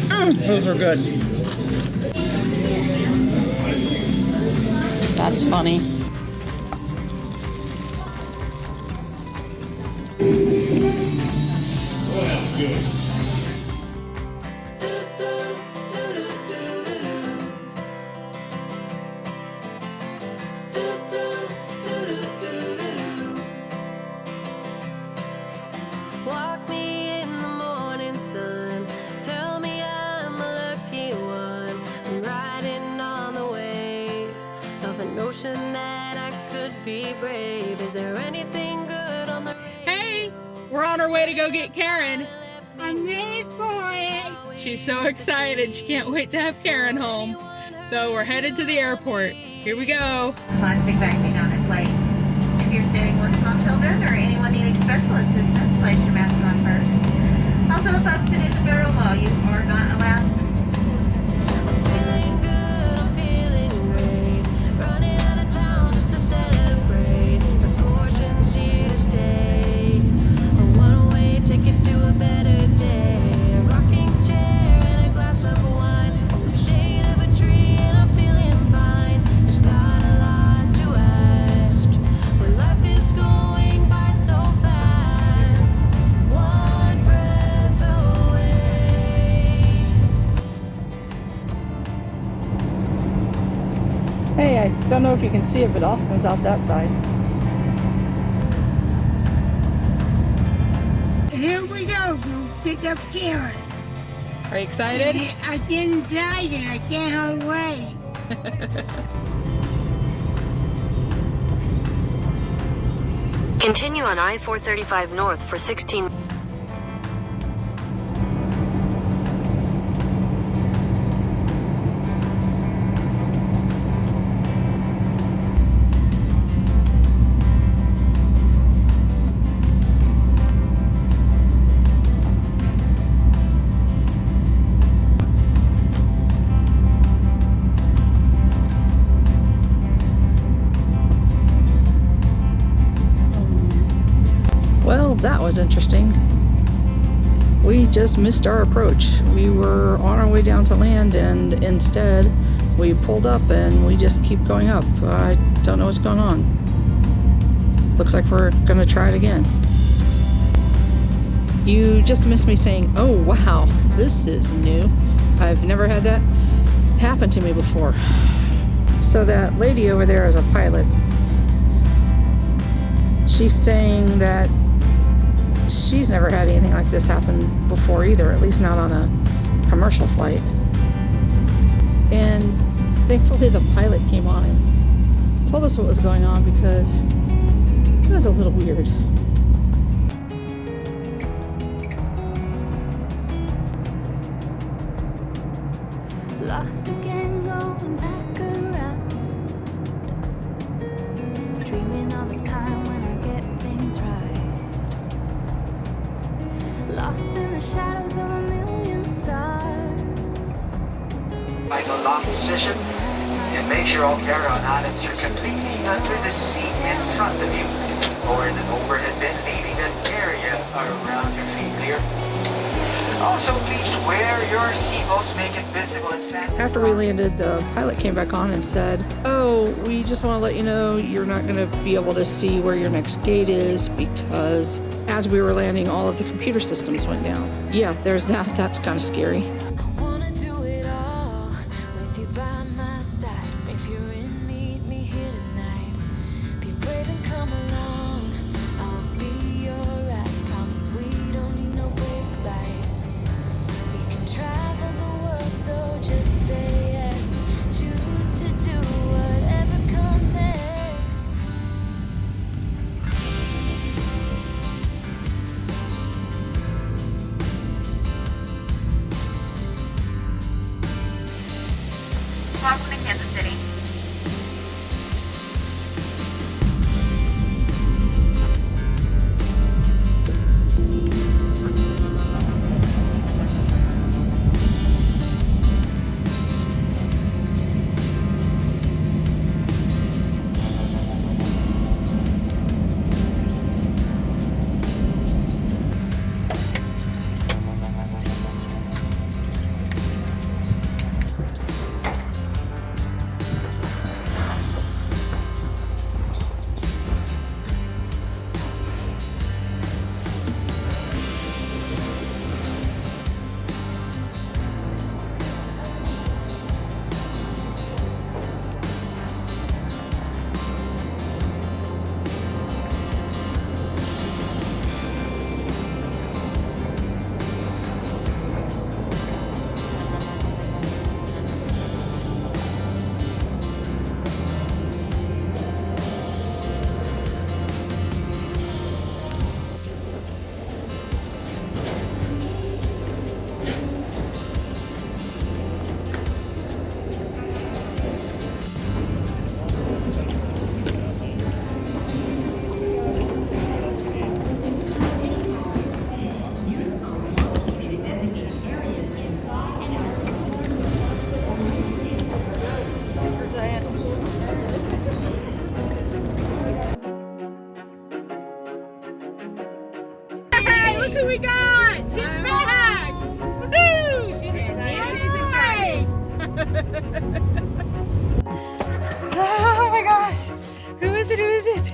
Those are good. That's funny. Walk me in the morning sun. Tell me I'm a lucky one. I'm riding on the wave of a notion that I could be brave. Is there anything good on the Hey, we're on our way to go get Karen. I'm ready for it. She's so excited. She can't wait to have Karen home. So we're headed to the airport. Here we go. Plastic vaccine on its way. If you're sitting with small children or anyone needing special assistance, place your mask on first. Also, if posted in the federal law, you are not allowed. feeling good? I'm feeling great. Running out of town just to celebrate. The fortune's here to stay. A one-way ticket to a better day. A rocking chair and a glass of wine. The shade of a tree and I'm feeling fine. There's not a lot to ask. When life is going by so fast. One breath away. Hey, I don't know if you can see it, but Austin's out that side. Here we go. We'll pick up Karen. Are you excited? I get inside and I can't hold away. Continue on I-435 north for 16. Well, that was interesting. We just missed our approach. We were on our way down to land, and instead we pulled up and we just keep going up. I don't know what's going on. Looks like we're gonna try it again. You just missed me saying, oh wow, this is new. I've never had that happen to me before. So that lady over there is a pilot. She's saying that she's never had anything like this happen before either, at least not on a commercial flight. And thankfully the pilot came on and told us what was going on, because it was a little weird. Lost again, going back around. Dreaming of a time when I get things right. Lost in the shadows of a million stars. Find the lock position and make sure all carry-on items are completely under the seat in front of you or in an overhead bin, leaving an area around your feet clear. Also, please wear your seatbelts, make it visible in fact. After we landed, the pilot came back on and said, oh, we just want to let you know you're not going to be able to see where your next gate is, because as we were landing, all of the computer systems went down. Yeah, there's that. That's kind of scary. I wanna do it all with you by my side. If you're in, meet me here tonight. Be brave and come along. I'll be your ride. Promise we don't need no brake lights. We can travel the world, so just say yes. Choose to do whatever comes next. who we got! She's back! Woohoo! She's excited. Oh my gosh! Who is it? Who is it?